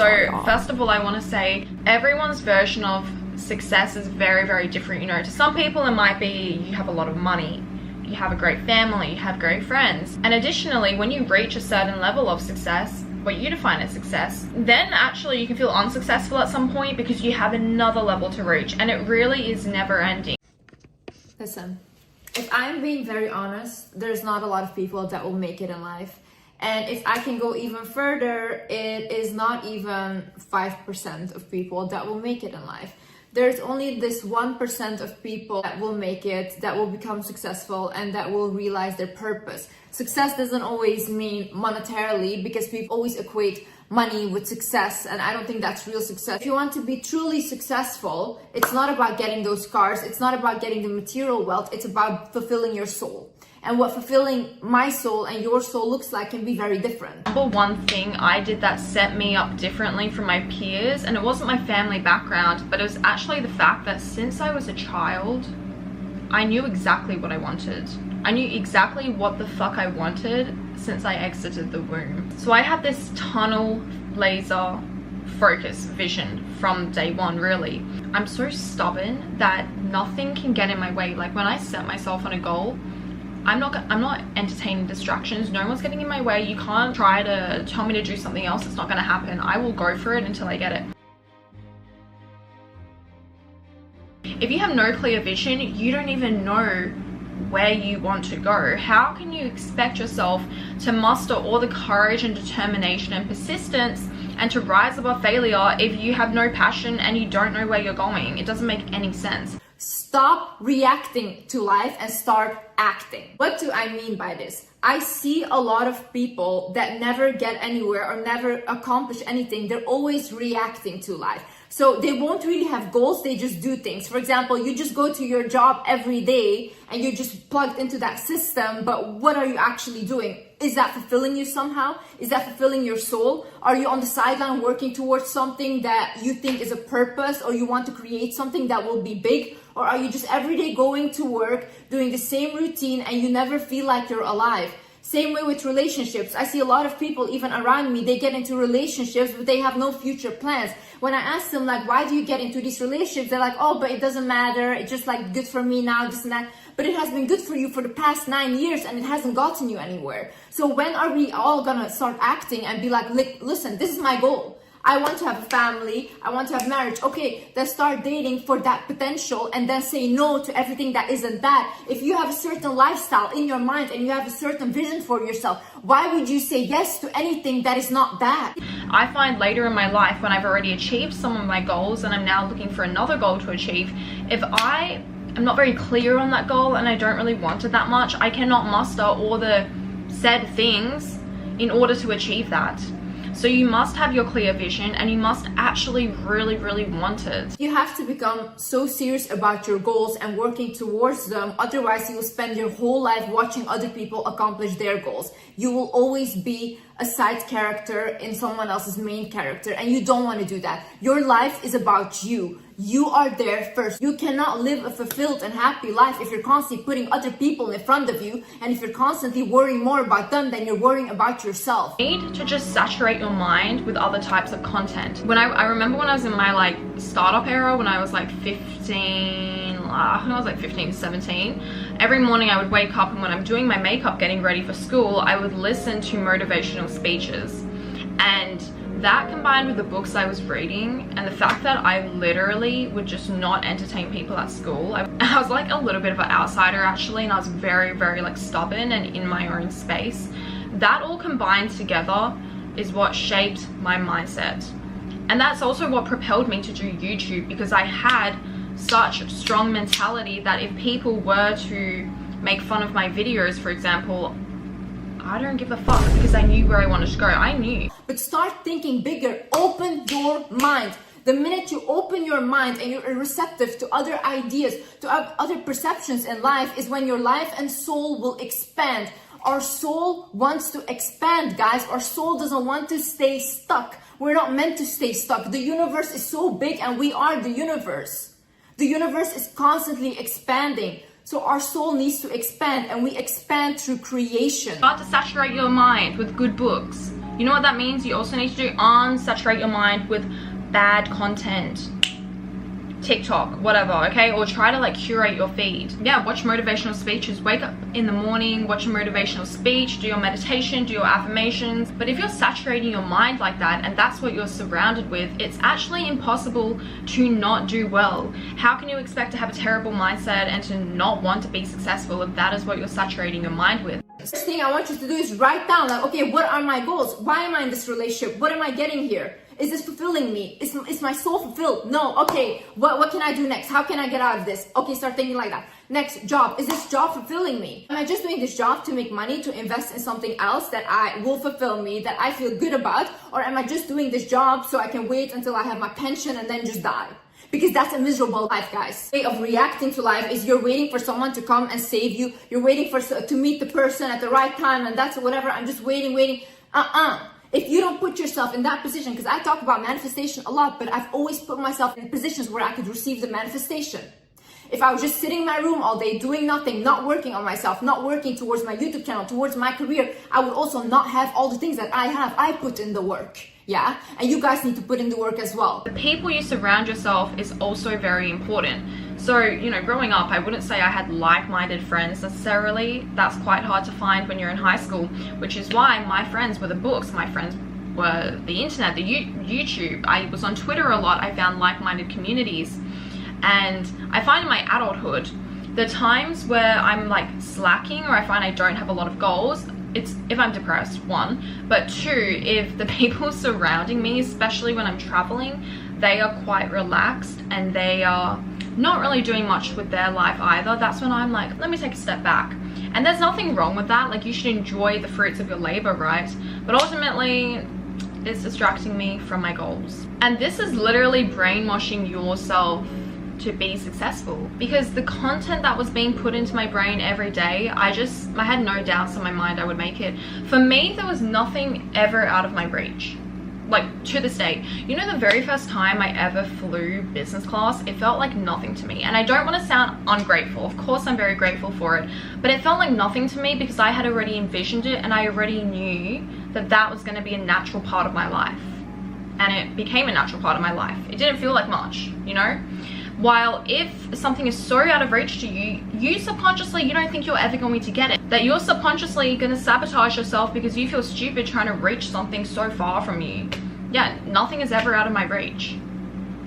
So first of all, I want to say everyone's version of success is very, very different. You know, to some people it might be you have a lot of money, you have a great family, you have great friends. And additionally, when you reach a certain level of success, what you define as success, then actually you can feel unsuccessful at some point because you have another level to reach, and it really is never ending. Listen, if I'm being very honest, there's not a lot of people that will make it in life. And if I can go even further, it is not even 5% of people that will make it in life. There's only this 1% of people that will make it, that will become successful, and that will realize their purpose. Success doesn't always mean monetarily, because people always equate money with success, and I don't think that's real success. If you want to be truly successful, it's not about getting those cars, it's not about getting the material wealth, it's about fulfilling your soul. And what fulfilling my soul and your soul looks like can be very different. Number one thing I did that set me up differently from my peers, and it wasn't my family background, but it was actually the fact that since I was a child, I knew exactly what I wanted. I knew exactly what the fuck I wanted since I exited the womb. So I had this tunnel laser focus vision from day one, really. I'm so stubborn that nothing can get in my way. Like when I set myself on a goal, I'm not entertaining distractions. No one's getting in my way. You can't try to tell me to do something else. It's not going to happen. I will go for it until I get it. If you have no clear vision, you don't even know where you want to go. How can you expect yourself to muster all the courage and determination and persistence and to rise above failure if you have no passion and you don't know where you're going? It doesn't make any sense. Stop reacting to life and start acting. What do I mean by this? I see a lot of people that never get anywhere or never accomplish anything. They're always reacting to life. So they won't really have goals, they just do things. For example, you just go to your job every day and you're just plugged into that system, but what are you actually doing? Is that fulfilling you somehow? Is that fulfilling your soul? Are you on the sideline working towards something that you think is a purpose, or you want to create something that will be big? Or are you just every day going to work, doing the same routine, and you never feel like you're alive? Same way with relationships. I see a lot of people, even around me, they get into relationships, but they have no future plans. When I ask them, like, why do you get into these relationships? They're like, oh, but it doesn't matter. It's just like good for me now, this and that. But it has been good for you for the past 9 years and it hasn't gotten you anywhere. So when are we all gonna start acting and be like, listen, this is my goal. I want to have a family, I want to have marriage. Okay, then start dating for that potential and then say no to everything that isn't that. If you have a certain lifestyle in your mind and you have a certain vision for yourself, why would you say yes to anything that is not that? I find later in my life, when I've already achieved some of my goals and I'm now looking for another goal to achieve, if I am not very clear on that goal and I don't really want it that much, I cannot muster all the said things in order to achieve that. So you must have your clear vision and you must actually really, really want it. You have to become so serious about your goals and working towards them. Otherwise, you will spend your whole life watching other people accomplish their goals. You will always be a side character in someone else's main character, and you don't want to do that. Your life is about you. You are there first. You cannot live a fulfilled and happy life if you're constantly putting other people in front of you, and if you're constantly worrying more about them than you're worrying about yourself. You need to just saturate your mind with other types of content. When I remember when I was in my startup era, when I was 15, I think I was 15, 17, every morning I would wake up, and when I'm doing my makeup, getting ready for school, I would listen to motivational speeches. And that combined with the books I was reading and the fact that I literally would just not entertain people at school. I was like a little bit of an outsider actually, and I was very, very stubborn and in my own space. That all combined together is what shaped my mindset. And that's also what propelled me to do YouTube, because I had such strong mentality that if people were to make fun of my videos, for example, I don't give a fuck, because I knew where I wanted to go. I knew. But start thinking bigger. Open your mind. The minute you open your mind and you're receptive to other ideas, to other perceptions in life, is when your life and soul will expand. Our soul wants to expand, guys. Our soul doesn't want to stay stuck. We're not meant to stay stuck. The universe is so big and we are the universe. The universe is constantly expanding. So our soul needs to expand, and we expand through creation. Start to saturate your mind with good books. You know what that means? You also need to do unsaturate your mind with bad content. TikTok, whatever, okay? Or try to like curate your feed. Yeah, watch motivational speeches. Wake up in the morning, watch a motivational speech, do your meditation, do your affirmations. But if you're saturating your mind like that and that's what you're surrounded with, it's actually impossible to not do well. How can you expect to have a terrible mindset and to not want to be successful if that is what you're saturating your mind with? First thing I want you to do is write down like, okay, what are my goals? Why am I in this relationship? What am I getting here? Is this fulfilling me? Is my soul fulfilled? No. Okay, what can I do next? How can I get out of this? Okay, start thinking like that. Next, job. Is this job fulfilling me? Am I just doing this job to make money, to invest in something else that will fulfill me, that I feel good about? Or am I just doing this job so I can wait until I have my pension and then just die? Because that's a miserable life, guys. The way of reacting to life is you're waiting for someone to come and save you. You're waiting to meet the person at the right time, and that's whatever. I'm just waiting. If you don't put yourself in that position, because I talk about manifestation a lot, but I've always put myself in positions where I could receive the manifestation. If I was just sitting in my room all day doing nothing, not working on myself, not working towards my YouTube channel, towards my career, I would also not have all the things that I have. I put in the work. Yeah, and you guys need to put in the work as well. The people you surround yourself is also very important. So, you know, growing up, I wouldn't say I had like-minded friends necessarily. That's quite hard to find when you're in high school, which is why my friends were the books, my friends were the internet, the YouTube. I was on Twitter a lot. I found like-minded communities. And I find in my adulthood, the times where I'm like slacking or I find I don't have a lot of goals, it's if I'm depressed, one, but two, if the people surrounding me, especially when I'm traveling, they are quite relaxed and they are not really doing much with their life either, that's when I'm like, let me take a step back. And there's nothing wrong with that. Like, you should enjoy the fruits of your labor, right? But ultimately, it's distracting me from my goals. And this is literally brainwashing yourself to be successful, because the content that was being put into my brain every day, I had no doubts in my mind I would make it. For me, there was nothing ever out of my reach. Like, to this day, you know, the very first time I ever flew business class, it felt like nothing to me. And I don't want to sound ungrateful. Of course, I'm very grateful for it, but it felt like nothing to me because I had already envisioned it and I already knew that that was going to be a natural part of my life. And it became a natural part of my life. It didn't feel like much, you know? While if something is so out of reach to you, you subconsciously, you don't think you're ever going to get it. That you're subconsciously going to sabotage yourself because you feel stupid trying to reach something so far from you. Yeah, nothing is ever out of my reach.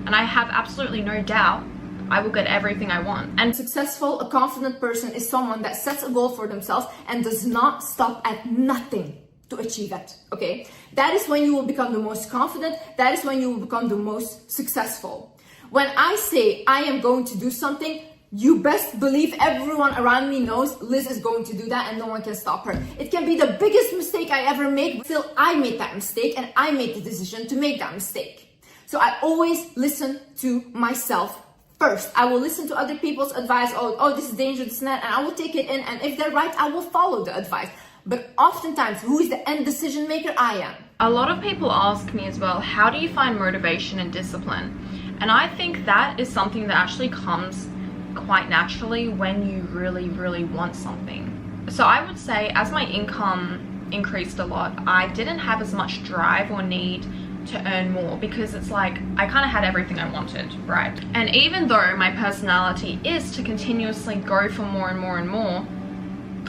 And I have absolutely no doubt I will get everything I want. And successful, a confident person is someone that sets a goal for themselves and does not stop at nothing to achieve it, okay? That is when you will become the most confident. That is when you will become the most successful. When I say I am going to do something, you best believe everyone around me knows Liz is going to do that and no one can stop her. It can be the biggest mistake I ever made, but still I made that mistake and I made the decision to make that mistake. So I always listen to myself first. I will listen to other people's advice. Oh, this is dangerous, this and that, and I will take it in, and if they're right, I will follow the advice. But oftentimes, who is the end decision maker? I am. A lot of people ask me as well, how do you find motivation and discipline? And I think that is something that actually comes quite naturally when you really, really want something. So I would say as my income increased a lot, I didn't have as much drive or need to earn more because it's like I kind of had everything I wanted, right? And even though my personality is to continuously go for more and more and more,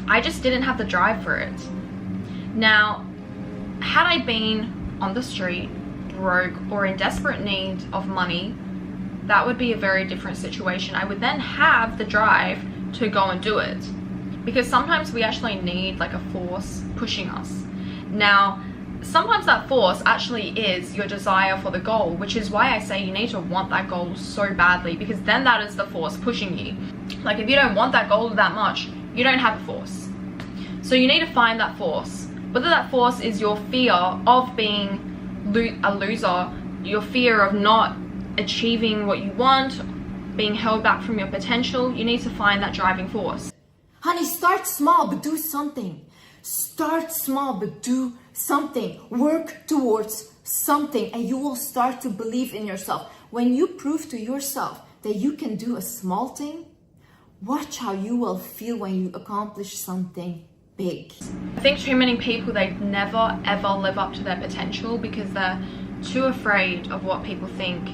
I just didn't have the drive for it. Now, had I been on the street, broke, or in desperate need of money, that would be a very different situation. I would then have the drive to go and do it, because sometimes we actually need like a force pushing us. Now, sometimes that force actually is your desire for the goal, which is why I say you need to want that goal so badly, because then that is the force pushing you. Like, if you don't want that goal that much, you don't have a force. So you need to find that force. Whether that force is your fear of being a loser, your fear of not achieving what you want, being held back from your potential, you need to find that driving force. Honey, start small, but do something. Start small, but do something. Work towards something, and you will start to believe in yourself. When you prove to yourself that you can do a small thing, watch how you will feel when you accomplish something big. I think too many people, they never ever live up to their potential because they're too afraid of what people think.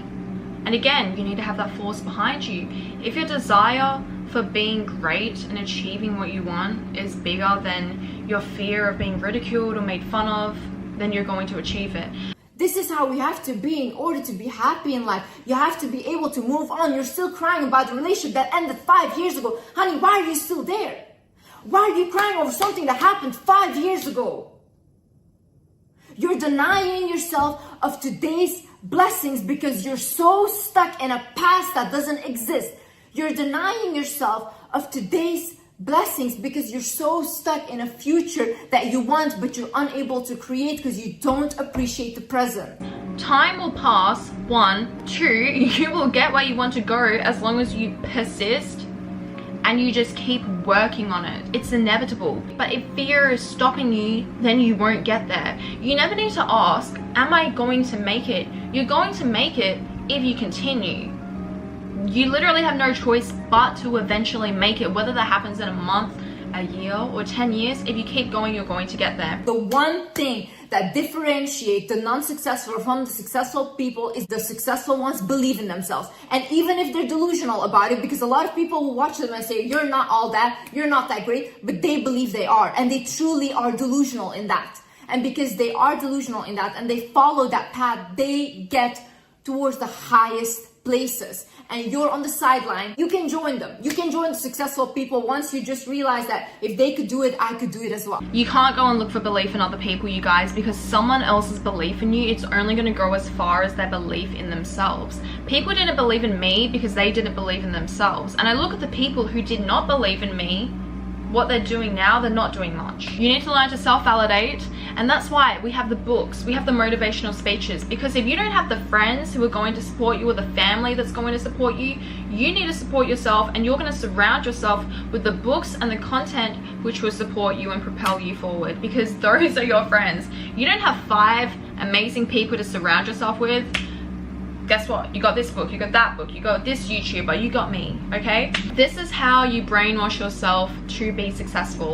And again, you need to have that force behind you. If your desire for being great and achieving what you want is bigger than your fear of being ridiculed or made fun of, then you're going to achieve it. This is how we have to be in order to be happy in life. You have to be able to move on. You're still crying about the relationship that ended 5 years ago. Honey, why are you still there? Why are you crying over something that happened 5 years ago? You're denying yourself of today's blessings because you're so stuck in a past that doesn't exist. You're denying yourself of today's blessings because you're so stuck in a future that you want but you're unable to create because you don't appreciate the present. Time will pass, 1. 2, you will get where you want to go as long as you persist and you just keep working on it. It's inevitable. But if fear is stopping you, then you won't get there. You never need to ask, am I going to make it? You're going to make it if you continue. You literally have no choice but to eventually make it, whether that happens in a month, a year, or 10 years. If you keep going, you're going to get there. The one thing that differentiates the non-successful from the successful people is the successful ones believe in themselves. And even if they're delusional about it, because a lot of people will watch them and say, you're not all that, you're not that great, but they believe they are. And they truly are delusional in that. And because they are delusional in that and they follow that path, they get towards the highest places. And you're on the sideline, you can join them. You can join the successful people once you just realize that if they could do it, I could do it as well. You can't go and look for belief in other people, you guys, because someone else's belief in you, it's only going to go as far as their belief in themselves. People didn't believe in me because they didn't believe in themselves. And I look at the people who did not believe in me, what they're doing now, they're not doing much. You need to learn to self-validate, and that's why we have the books, we have the motivational speeches, because if you don't have the friends who are going to support you or the family that's going to support you, you need to support yourself, and you're going to surround yourself with the books and the content which will support you and propel you forward, because those are your friends. You don't have 5 amazing people to surround yourself with. Guess what? You got this book, you got that book, you got this YouTuber, you got me, okay? This is how you brainwash yourself to be successful.